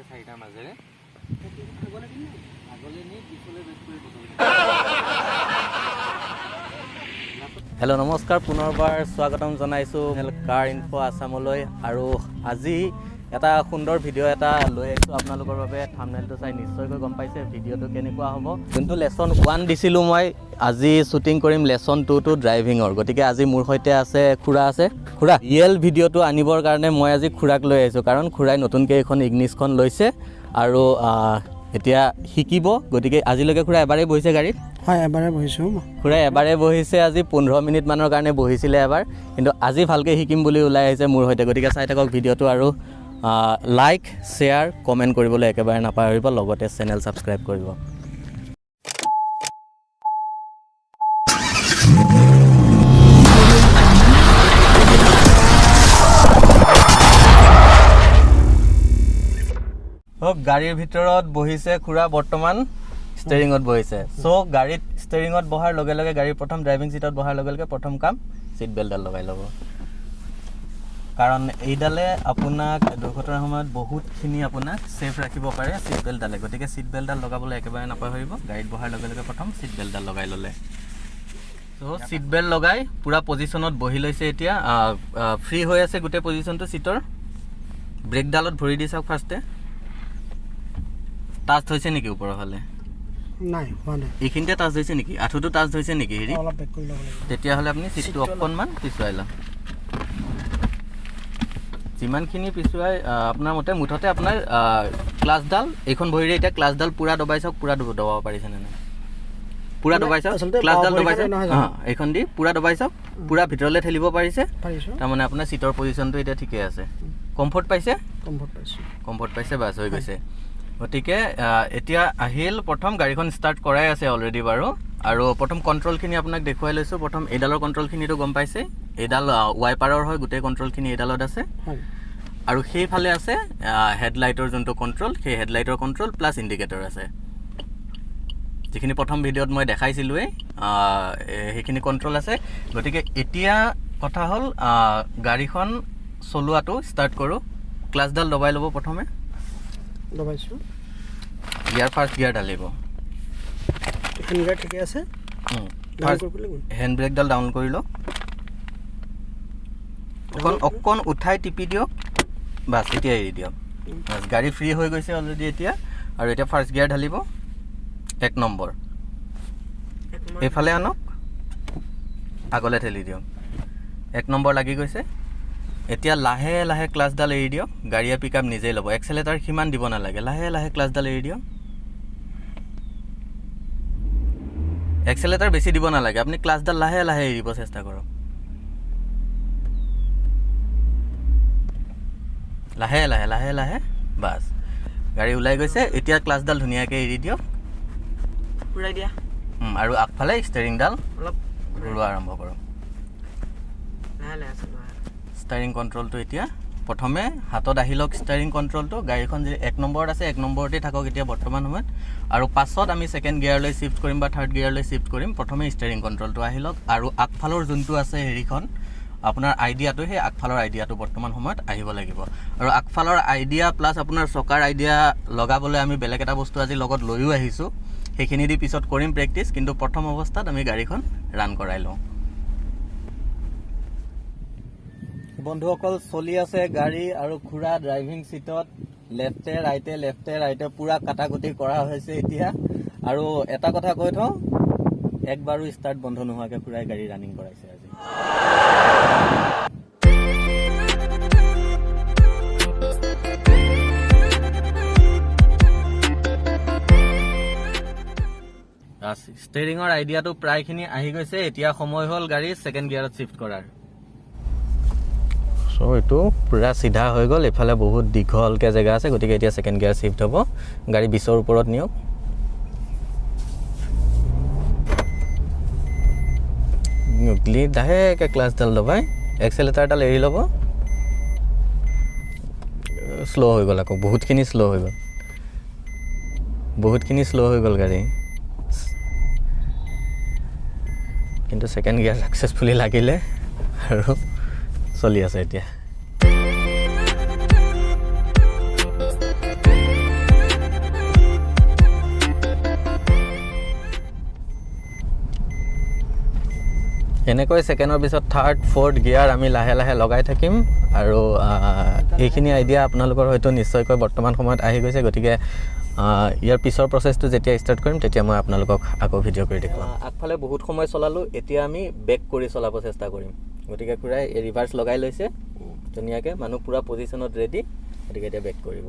আছে চাৰিটাৰ মাজেৰে আগলৈ নি পিছলৈ বেছ কৰি বদল। হেল্ল' নমস্কাৰ, পুনৰবাৰ স্বাগতম জনাইছোঁ কাৰ ইনফো আছামলৈ। আৰু আজি এটা সুন্দৰ ভিডিঅ' এটা লৈ আহিছোঁ আপোনালোকৰ বাবে। থাম্বনেইলটো চাই নিশ্চয়কৈ গম পাইছে ভিডিঅ'টো কেনেকুৱা হ'ব। যোনটো লেচন 1 দিছিলোঁ মই, আজি শ্বুটিং কৰিম লেচন 2 ড্ৰাইভিঙৰ। গতিকে আজি মোৰ সৈতে আছে খুৰা আছে। খুৰা, ৰিয়েল ভিডিঅ'টো আনিবৰ কাৰণে মই আজি খুৰাক লৈ আহিছোঁ, কাৰণ খুৰাই নতুনকৈ এইখন ইগনিছখন লৈছে আৰু এতিয়া শিকিব। গতিকে আজিলৈকে খুৰা এবাৰেই বহিছে গাড়ীত? হয়, এবাৰে বহিছোঁ। খুৰাই এবাৰে বহিছে, আজি 15 মিনিটমানৰ কাৰণে বহিছিলে এবাৰ, কিন্তু আজি ভালকৈ শিকিম বুলি ওলাই আহিছে মোৰ সৈতে। গতিকে চাই থাকক ভিডিঅ'টো আৰু লাইক, শ্বেয়াৰ, কমেণ্ট কৰিবলৈ একেবাৰে নাপাহৰিব, লগতে চেনেল ছাবস্ক্ৰাইব কৰিব। গাড়ীৰ ভিতৰত বহিছে খুৰা, বৰ্তমান ষ্টেৰিঙত বহিছে। চ' গাড়ীত ষ্টেৰিঙত বহাৰ লগে লগে, গাড়ীৰ প্ৰথম ড্ৰাইভিং ছিটত বহাৰ লগে লগে প্ৰথম কাম ছিট বেল্টডাল লগাই ল'ব, কাৰণ এইডালে আপোনাক দুৰ্ঘটনাৰ সময়ত বহুতখিনি আপোনাক ছেফ ৰাখিব পাৰে ছিট বেল্টডালে। গতিকে ছিট বেল্টডাল লগাবলৈ একেবাৰে নাপাহৰিব। গাড়ীত বহাৰ লগে লগে প্ৰথম ছিট বেল্টডাল লগাই ল'লে। চ' ছিট বেল্ট লগাই পূৰা পজিশ্যনত বহি লৈছে। এতিয়া ফ্ৰী হৈ আছে গোটেই পজিশ্যনটো ছিটৰ। ব্ৰেকডালত ভৰি দি চাওক ফাৰ্ষ্টে। টাচ হৈছে নেকি ওপৰৰ ফালে? নাই, হোৱা নাই। এইখিনিতে টাচ হৈছে নেকি? আঁঠুটো টাচ হৈছে নেকি? হেৰি অলপ বেক কৰি ল'ব লাগিব। তেতিয়াহ'লে আপুনি ছিটটো অকণমান পিছুৱাই লওক। যিমানখিনি পিছুৱাই আপোনাৰ মতে, মুঠতে আপোনাৰ ক্লাছডাল, এইখন ভৰিৰে এতিয়া ক্লাছডাল পূৰা দবাই চাওক। পূৰা দবাব পাৰিছেনে নাই? পূৰা দবাই চাওক, ক্লাছডাল দবাই চাওক। এইখন দি পূৰা দবাই চাওক, পূৰা ভিতৰলৈ ঠেলিব পাৰিছে। তাৰমানে আপোনাৰ ছিটৰ পজিশ্যনটো এতিয়া ঠিকে আছে। কমফৰ্ট পাইছে? কমফৰ্ট পাইছে, বাছ হৈ গৈছে। গতিকে এতিয়া আহিল প্ৰথম, গাড়ীখন ষ্টাৰ্ট কৰাই আছে অলৰেডি বাৰু। আৰু প্ৰথম কণ্ট্ৰলখিনি আপোনাক দেখুৱাই লৈছোঁ। প্ৰথম এইডালৰ কণ্ট্ৰলখিনিতো গম পাইছে, এইডাল ৱাইপাৰৰ হয়, গোটেই কণ্ট্ৰলখিনি এইডালত আছে। আৰু সেইফালে আছে হেডলাইটৰ যোনটো কণ্ট্ৰল, সেই হেডলাইটৰ কণ্ট্ৰল প্লাছ ইণ্ডিকেটৰ আছে, যিখিনি প্ৰথম ভিডিঅ'ত মই দেখাইছিলোঁৱেই, সেইখিনি কণ্ট্ৰল আছে। গতিকে এতিয়া কথা হ'ল গাড়ীখন চলোৱাটো ষ্টাৰ্ট কৰোঁ। ক্লাছডাল দবাই ল'ব প্ৰথমে। দবাইছোঁ। গিয়াৰ ফাৰ্ষ্ট গিয়াৰ ঢালিব। এইখন গিয়াৰ ঠিকে আছে। হেণ্ড ব্ৰেকডাল ডাউন কৰি লওক। অকণ উঠাই টিপি দিয়ক, বাছ এতিয়া এৰি দিয়ক। বাছ গাড়ী ফ্ৰী হৈ গৈছে অলৰেডি এতিয়া। আৰু এতিয়া ফাৰ্ষ্ট গিয়াৰ ঢালিব, 1 নম্বৰ। এইফালে আনক, আগলৈ ঠেলি দিয়ক। 1 নম্বৰ লাগি গৈছে। এতিয়া লাহে লাহে ক্লাছডাল এৰি দিয়ক। গাড়ীয়ে পিক আপ নিজেই ল'ব। এক্সেলেটাৰ সিমান দিব নালাগে, লাহে লাহে ক্লাছডাল এৰি দিয়ক। এক্সেলেটাৰ বেছি দিব নালাগে, আপুনি ক্লাছডাল লাহে লাহে এৰিব চেষ্টা কৰক। লাহে লাহে লাহে লাহে, বাছ গাড়ী ওলাই গৈছে। এতিয়া ক্লাছডাল ধুনীয়াকৈ এৰি দিয়ক, উৰাই দিয়া। আৰু আগফালে ষ্টেৰিংডাল অলপ ঘূৰোৱা আৰম্ভ কৰক। ষ্টাৰিং কণ্ট্ৰলটো এতিয়া প্ৰথমে হাতত আহি লওক। ষ্টাৰিং কণ্ট্ৰলটো গাড়ীখন যদি 1 নম্বৰত আছে, 1 নম্বৰতে থাকক এতিয়া বৰ্তমান সময়ত। আৰু পাছত আমি ছেকেণ্ড গিয়াৰলৈ শ্বিফ্ট কৰিম বা থাৰ্ড গিয়াৰলৈ শ্বিফ্ট কৰিম। প্ৰথমে ষ্টাৰিং কণ্ট্ৰলটো আহি লওক। আৰু আগফালৰ যোনটো আছে হেৰিখন, আপোনাৰ আইডিয়াটো, সেই আগফালৰ আইডিয়াটো বৰ্তমান সময়ত আহিব লাগিব। আৰু আগফালৰ আইডিয়া প্লাছ আপোনাৰ চকাৰ আইডিয়া লগাবলৈ আমি বেলেগ এটা বস্তু আজি লগত লৈও আহিছোঁ। সেইখিনি দি পিছত কৰিম প্ৰেক্টিছ, কিন্তু প্ৰথম অৱস্থাত আমি গাড়ীখন ৰান কৰাই লওঁ। বন্ধুসকল, চলি আছে গাড়ী আৰু খুৰা ড্ৰাইভিং ছিটত লেফ্টে ৰাইটে পূৰা কাটাকুটি কৰা হৈছে এতিয়া। আৰু এটা কথা কৈ থওঁ, একবাৰো ষ্টাৰ্ট বন্ধ নোহোৱাকৈ খুৰাই গাড়ী ৰানিং কৰাইছে আজি। ষ্টেৰিঙৰ আইডিয়াটো প্ৰায়খিনি আহি গৈছে। এতিয়া সময় হ'ল গাড়ী ছেকেণ্ড গিয়াৰত শ্বিফ্ট কৰাৰ। চ' এইটো পূৰা চিধা হৈ গ'ল। এইফালে বহুত দীঘলকৈ জেগা আছে, গতিকে এতিয়া ছেকেণ্ড গিয়াৰ শ্বিফ্ট হ'ব। গাড়ী 20ৰ ওপৰত নিয়ক। লাহেকৈ ক্লাছডাল দবাই এক্সেলেটাৰডাল এৰি ল'ব। শ্ল' হৈ গ'ল, আকৌ বহুতখিনি শ্ল' হৈ গ'ল গাড়ী। কিন্তু ছেকেণ্ড গিয়াৰ ছাকচেছফুলি লাগিলে আৰু চলি আছে এতিয়া। এনেকৈ ছেকেণ্ডৰ পিছত থাৰ্ড ফ'ৰ্থ গিয়াৰ আমি লাহে লাহে লগাই থাকিম আৰু এইখিনি আইডিয়া আপোনালোকৰ হয়তো নিশ্চয়কৈ বৰ্তমান সময়ত আহি গৈছে গতিকে ইয়াৰ পিছৰ প্ৰচেছটো যেতিয়া ষ্টাৰ্ট কৰিম তেতিয়া মই আপোনালোকক আকৌ ভিডিঅ' কৰি দেখুৱাম আগফালে বহুত সময় চলালোঁ এতিয়া আমি বেক কৰি চলাব চেষ্টা কৰিম গতিকে খুৰাই এই ৰিভাৰ্ছ লগাই লৈছে ধুনীয়াকৈ মানুহ পূৰা পজিশ্যনত ৰেডি গতিকে এতিয়া বেক কৰিব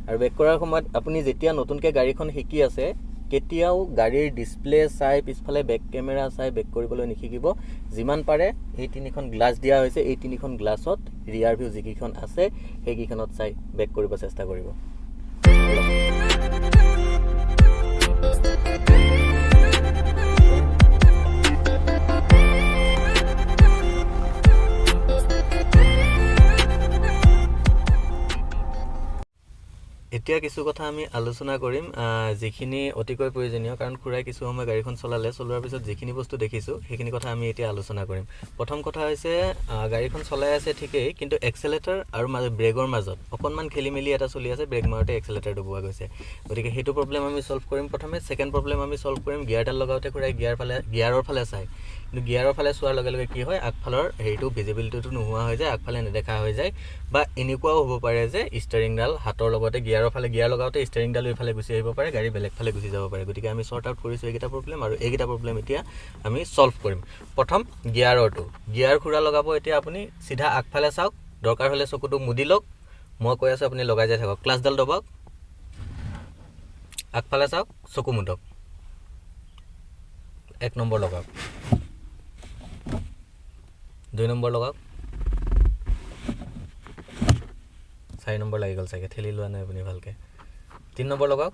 আৰু বেক কৰাৰ সময়ত আপুনি যেতিয়া নতুনকৈ গাড়ীখন শিকি আছে কেতিয়াও গাড়ীৰ ডিছপ্লে চাই পিছফালে বেক কেমেৰা চাই বেক কৰিবলৈ নিশিকিব যিমান পাৰে এই তিনিখন গ্লাছ দিয়া হৈছে এই তিনিখন গ্লাছত ৰিয়াৰ ভিউ যিকেইখন আছে সেইকেইখনত চাই বেক কৰিব চেষ্টা কৰিব এতিয়া কিছু কথা আমি আলোচনা কৰিম যিখিনি অতিকৈ প্ৰয়োজনীয় কাৰণ খুৰাই কিছু সময় গাড়ীখন চলোৱাৰ পিছত যিখিনি বস্তু দেখিছোঁ সেইখিনি কথা আমি এতিয়া আলোচনা কৰিম প্ৰথম কথা হৈছে গাড়ীখন চলাই আছে ঠিকেই কিন্তু এক্সেলেটাৰ আৰু ব্ৰেকৰ মাজত অকণমান খেলি মেলি এটা চলি আছে ব্ৰেক মাৰোঁতে এক্সেলেটাৰটো পোৱা গৈছে গতিকে সেইটো প্ৰব্লেম আমি ছল্ভ কৰিম প্ৰথমে ছেকেণ্ড প্ৰব্লেম আমি ছল্ভ কৰিম গিয়াৰডাল লগাওঁতে খুৰাই গিয়াৰৰ ফালে চাই কিন্তু গিয়াৰৰ ফালে চোৱাৰ লগে লগে কি হয় আগফালৰ হেৰিটো ভিজিবিলিটিটো নোহোৱা হৈ যায় আগফালে নেদেখা হৈ যায় বা এনেকুৱাও হ'ব পাৰে যে ষ্টিয়াৰিংডাল হাতৰ লগতে গিয়াৰ লগাওঁতে ষ্টিয়াৰিংডাল এইফালে গুচি আহিব পাৰে গাড়ী বেলেগ ফালে গুচি যাব পাৰে গতিকে আমি শ্বৰ্ট আউট কৰিছোঁ এইকেইটা প্ৰব্লেম আৰু এইকেইটা প্ৰব্লেম এতিয়া আমি ছল্ভ কৰিম প্ৰথম গিয়াৰৰটো গিয়াৰ খুৰা লগাব এতিয়া আপুনি চিধা আগফালে চাওক দৰকাৰ হ'লে চকুটো মুদি লওক মই কৈ আছোঁ আপুনি লগাই যাই থাকক ক্লাছডাল দবাওক আগফালে চাওক চকু মুদক 1 নম্বৰ লগাওক 2 নম্বৰ লগাওক 4 নম্বৰ লাগি গ'ল চাগে ঠেলি লোৱা নাই আপুনি ভালকৈ 3 নম্বৰ লগাওক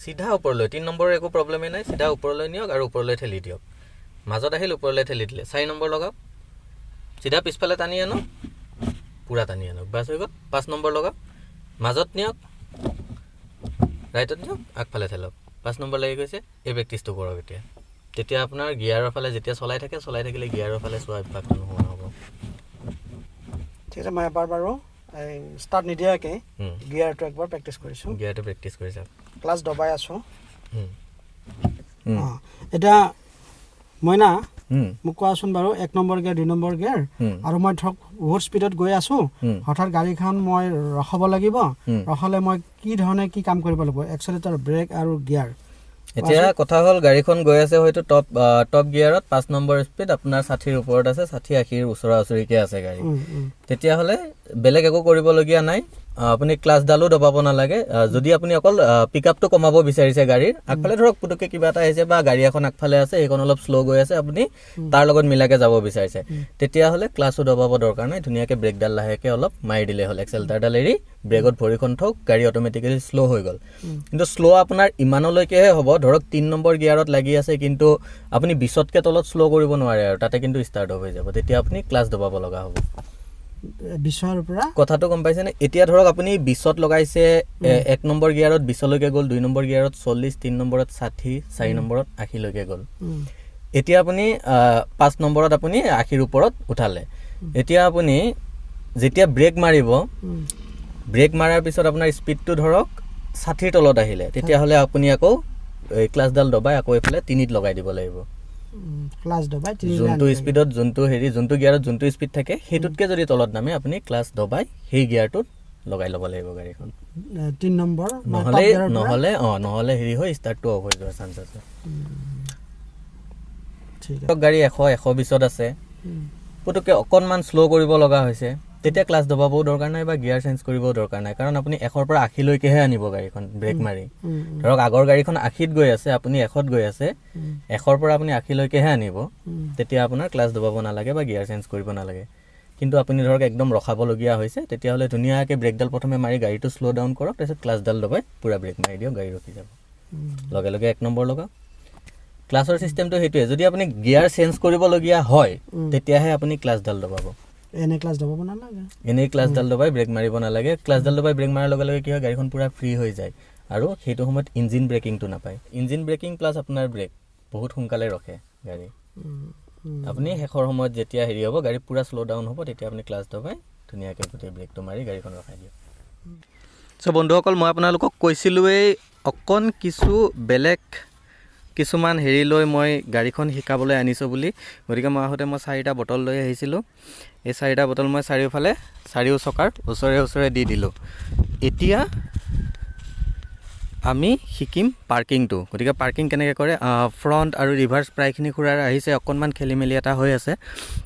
চিধা ওপৰলৈ 3 নম্বৰ একো প্ৰব্লেমেই নাই চিধা ওপৰলৈ নিয়ক আৰু ওপৰলৈ ঠেলি দিয়ক মাজত আহিল ওপৰলৈ ঠেলি দিলে 4 নম্বৰ লগাওক চিধা পিছফালে টানি আনক পূৰা টানি আনক বাছ হৈ গ'ল 5 নম্বৰ লগাওক মাজত নিয়ক ৰাইটত নিয়ক আগফালে ঠেলক 5 নম্বৰ লাগি গৈছে এই প্ৰেক্টিছটো কৰক এতিয়া তেতিয়া আপোনাৰ গিয়াৰৰ ফালে যেতিয়া চলাই থাকিলে গিয়াৰৰ ফালে চোৱা অভ্যাসটো নোহোৱা হ'ব ঠিক আছে মই এবাৰ বাৰু ষ্টাৰ্ট নিদিয়াকৈ গিয়াৰটো একবাৰ প্ৰেক্টিছ কৰিছোঁ গিয়াৰটো প্ৰেক্টিছ কৰিছে ক্লাছ দবাই আছোঁ এতিয়া মই না মোক কোৱাচোন বাৰু 1 নম্বৰ গিয়াৰ 2 নম্বৰ গিয়াৰ আৰু মই ধৰক বহুত স্পীডত গৈ আছোঁ হঠাৎ গাড়ীখন মই ৰখাব লাগিব ৰখালে মই কি ধৰণে কি কাম কৰিব লাগিব এক্সেলেটাৰ ব্ৰেক আৰু গিয়াৰ এতিয়া কথা হ'ল গাড়ীখন গৈ আছে হয়তো টপ গিয়াৰত 5 নম্বৰ স্পীড আপোনাৰ 60ৰ ওপৰত আছে 60-80ৰ ওচৰা ওচৰিকৈ আছে গাড়ী তেতিয়াহ'লে বেলেগ একো কৰিবলগীয়া নাই আপুনি ক্লাছডালো দবাব নালাগে যদি আপুনি অকল পিকআপটো কমাব বিচাৰিছে গাড়ীৰ আগফালে ধৰক পুটুককৈ কিবা এটা আহিছে বা গাড়ী এখন আগফালে আছে সেইখন অলপ শ্ল' গৈ আছে আপুনি তাৰ লগত মিলাকৈ যাব বিচাৰিছে তেতিয়াহ'লে ক্লাছো দবাব দৰকাৰ নাই ধুনীয়াকৈ ব্ৰেকডাল লাহেকৈ অলপ মাৰি দিলে হ'ল এক্সেলেটাৰডাল এৰি ব্ৰেকত ভৰিখন থওক গাড়ী অট'মেটিকেলি শ্ল' হৈ গ'ল কিন্তু শ্ল' আপোনাৰ ইমানলৈকেহে হ'ব ধৰক 3 নম্বৰ গিয়াৰত লাগি আছে কিন্তু আপুনি 20তকৈ তলত শ্ল' কৰিব নোৱাৰে আৰু তাতে কিন্তু ষ্টাৰ্ট হৈ যাব তেতিয়া আপুনি ক্লাছ দবাব লগা হ'ব 20ৰ পৰা কথাটো গম পাইছেনে এতিয়া ধৰক আপুনি 20ত লগাইছে 1 নম্বৰ গিয়াৰত 20লৈকে গ'ল 2 নম্বৰ গিয়াৰত 40 3 নম্বৰত 60 4 নম্বৰত 80লৈকে গ'ল এতিয়া আপুনি 5 নম্বৰত আপুনি 80ৰ ওপৰত উঠালে এতিয়া আপুনি যেতিয়া ব্ৰেক মাৰিব ব্ৰেক মাৰাৰ পিছত আপোনাৰ স্পীডটো ধৰক 60ৰ তলত আহিলে তেতিয়াহ'লে আপুনি আকৌ এই ক্লাছডাল দবাই আকৌ এইফালে 3ত লগাই দিব লাগিব ক্লাছ দবাই যোনটো স্পীডত যোনটো গিয়াৰত যোনটো স্পীড থাকে সেইটোতকৈ যদি তলত নামে আপুনি ক্লাছ দবাই সেই গিয়াৰটোত লগাই ল'ব লাগিব গাড়ীখন 3 নম্বৰ নহ'লে হেৰি হৈ ষ্টাৰ্টটো অফ হৈ যোৱাৰ চান্স আছে ঠিক আছে গাড়ী 100-120ত আছে পুটুককৈ অকণমান শ্ল' কৰিব লগা হৈছে তেতিয়া ক্লাছ দবাবও দৰকাৰ নাই বা গিয়াৰ চেঞ্জ কৰিবও দৰকাৰ নাই কাৰণ আপুনি 100ৰ পৰা 80লৈকেহে আনিব গাড়ীখন ব্ৰেক মাৰি ধৰক আগৰ গাড়ীখন 80ত গৈ আছে আপুনি 100ত গৈ আছে 100ৰ পৰা আপুনি 80লৈকেহে আনিব তেতিয়া আপোনাৰ ক্লাছ দবাব নালাগে বা গিয়াৰ চেঞ্জ কৰিব নালাগে কিন্তু আপুনি ধৰক একদম ৰখাবলগীয়া হৈছে তেতিয়াহ'লে ধুনীয়াকৈ ব্ৰেকডাল প্ৰথমে মাৰি গাড়ীটো শ্ল' ডাউন কৰক তাৰপিছত ক্লাছডাল দবাই পূৰা ব্ৰেক মাৰি দিয়ক গাড়ী ৰখি যাব লগে লগে 1 নম্বৰ লগাওক ক্লাছৰ চিষ্টেমটো সেইটোৱে যদি আপুনি গিয়াৰ চেঞ্জ কৰিবলগীয়া হয় তেতিয়াহে আপুনি ক্লাছডাল দবাব এনে ক্লাছ দবাব নালাগে এনেই ক্লাছডাল দবাই ব্ৰেক মাৰিব নালাগে ক্লাছডাল দবাই ব্ৰেক মাৰাৰ লগে লগে কি হয় গাড়ীখন পূৰা ফ্ৰী হৈ যায় আৰু সেইটো সময়ত ইঞ্জিন ব্ৰেকিংটো নাপায় ইঞ্জিন ব্ৰেকিং প্লাছ আপোনাৰ ব্ৰেক বহুত সোনকালে ৰখে গাড়ী আপুনি শেষৰ সময়ত যেতিয়া হেৰি হ'ব গাড়ী পূৰা শ্ল' ডাউন হ'ব তেতিয়া আপুনি ক্লাছ দবাই ধুনীয়াকৈ গোটেই ব্ৰেকটো মাৰি গাড়ীখন ৰখাই দিয়ক চ' বন্ধুসকল মই আপোনালোকক কৈছিলোঁৱেই অকণ কিছু বেলেগ কিছুমান হেৰি লৈ মই গাড়ীখন শিকাবলৈ আনিছোঁ বুলি গতিকে মই আহোঁতে মই 4টা বটল লৈ আহিছিলোঁ এই 4টা বটল মই চাৰিওফালে চাৰিও চকাৰ ওচৰে দি দিলোঁ এতিয়া আমি শিকিম পাৰ্কিংটো গতিকে পাৰ্কিং কেনেকৈ কৰে ফ্ৰণ্ট আৰু ৰিভাৰ্ছ প্ৰায়খিনি খুৰাৰ আহিছে অকণমান খেলি মেলি এটা হৈ আছে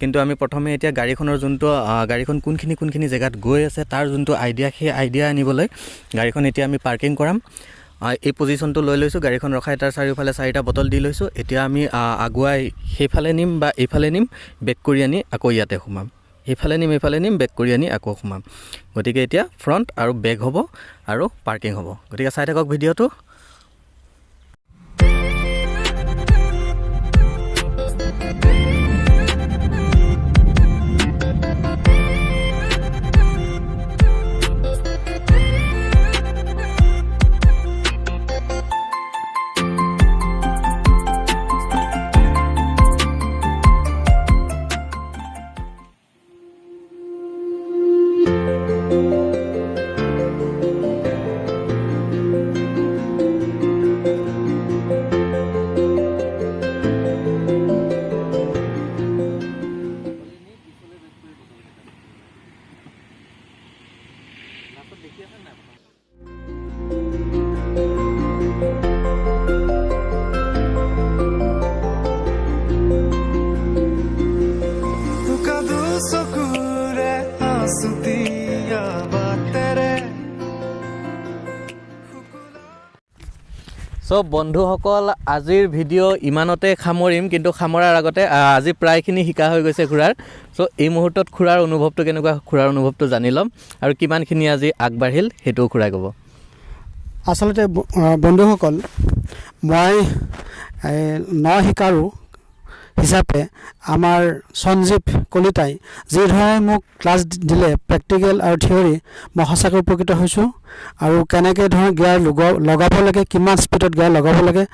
কিন্তু আমি প্ৰথমে এতিয়া গাড়ীখনৰ যোনটো গাড়ীখন কোনখিনি জেগাত গৈ আছে তাৰ যোনটো আইডিয়া সেই আইডিয়া আনিবলৈ গাড়ীখন এতিয়া আমি পাৰ্কিং কৰাম এই পজিশ্যনটো লৈ লৈছোঁ গাড়ীখন ৰখাই তাৰ চাৰিওফালে 4টা বটল দি লৈছোঁ এতিয়া আমি আগুৱাই সেইফালে নিম বা এইফালে নিম বেক কৰি আনি আকৌ ইয়াতে সোমাম এইফালে নিম বেক কৰি আনি আকৌ সোমাম গতিকে এতিয়া ফ্ৰণ্ট আৰু বেক হ'ব আৰু পাৰ্কিং হ'ব গতিকে চাই থাকক ভিডিঅ'টো সো বন্ধুসকল আজিৰ ভিডিঅ' ইমানতে সামৰিম কিন্তু সামৰাৰ আগতে আজি প্ৰায়খিনি শিকা হৈ গৈছে খুৰাৰ সো এই মুহূৰ্তত খুৰাৰ অনুভৱটো কেনেকুৱা খুৰাৰ অনুভৱটো জানি ল'ম আৰু কিমানখিনি আজি আগবাঢ়িল সেইটোও খুৰাই ক'ব আচলতে বন্ধুসকল মই ন শিকাৰু হিচাপে আমাৰ সঞ্জীৱ কলিতাই যি ধৰণে মোক ক্লাছ দিলে প্ৰেক্টিকেল আৰু থিয়ৰী মই সঁচাকৈ উপকৃত হৈছোঁ আৰু কেনেকৈ ধৰণে গিয়াৰ লগাব লাগে কিমান স্পীডত গিয়াৰ লগাব লাগে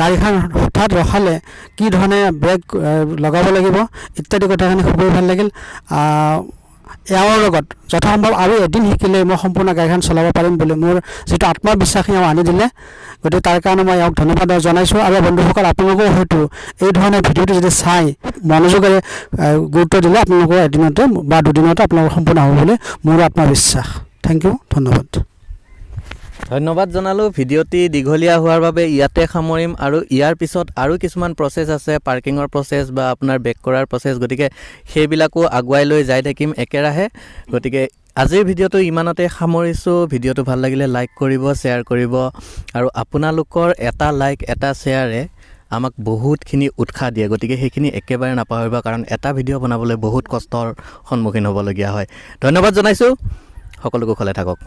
গাড়ীখন হঠাৎ ৰখালে কি ধৰণে ব্ৰেক লগাব লাগিব ইত্যাদি কথাখিনি খুবেই ভাল লাগিল এওঁৰ লগত যথাসম্ভৱ আৰু এদিন শিকিলে মই সম্পূৰ্ণ গাড়ীখন চলাব পাৰিম বুলি মোৰ যিটো আত্মবিশ্বাসী এওঁ আনি দিলে গতিকে তাৰ কাৰণে মই এওঁক ধন্যবাদ জনাইছোঁ আৰু বন্ধুসকল আপোনালোকেও হয়তো এই ধৰণে ভিডিঅ'টো যদি চাই মনোযোগেৰে গুৰুত্ব দিলে আপোনালোকৰ এদিনতে বা দুদিনতে আপোনালোকৰ সম্পূৰ্ণ হ'ব বুলি মোৰ আত্মবিশ্বাস থেংক ইউ ধন্যবাদ জনালোঁ ভিডিঅ'টি দীঘলীয়া হোৱাৰ বাবে ইয়াতে সামৰিম আৰু ইয়াৰ পিছত আৰু কিছুমান প্ৰচেছ আছে পাৰ্কিঙৰ প্ৰচেছ বা আপোনাৰ বেক কৰাৰ প্ৰচেছ গতিকে সেইবিলাকো আগুৱাই লৈ যাই থাকিম একেৰাহে গতিকে আজিৰ ভিডিঅ'টো ইমানতে সামৰিছোঁ ভিডিঅ'টো ভাল লাগিলে লাইক কৰিব শ্বেয়াৰ কৰিব আৰু আপোনালোকৰ এটা লাইক এটা শ্বেয়াৰে আমাক বহুতখিনি উৎসাহ দিয়ে গতিকে সেইখিনি একেবাৰে নাপাহৰিব কাৰণ এটা ভিডিঅ' বনাবলৈ বহুত কষ্টৰ সন্মুখীন হ'বলগীয়া হয় ধন্যবাদ জনাইছোঁ সকলোকে ভালে থাকক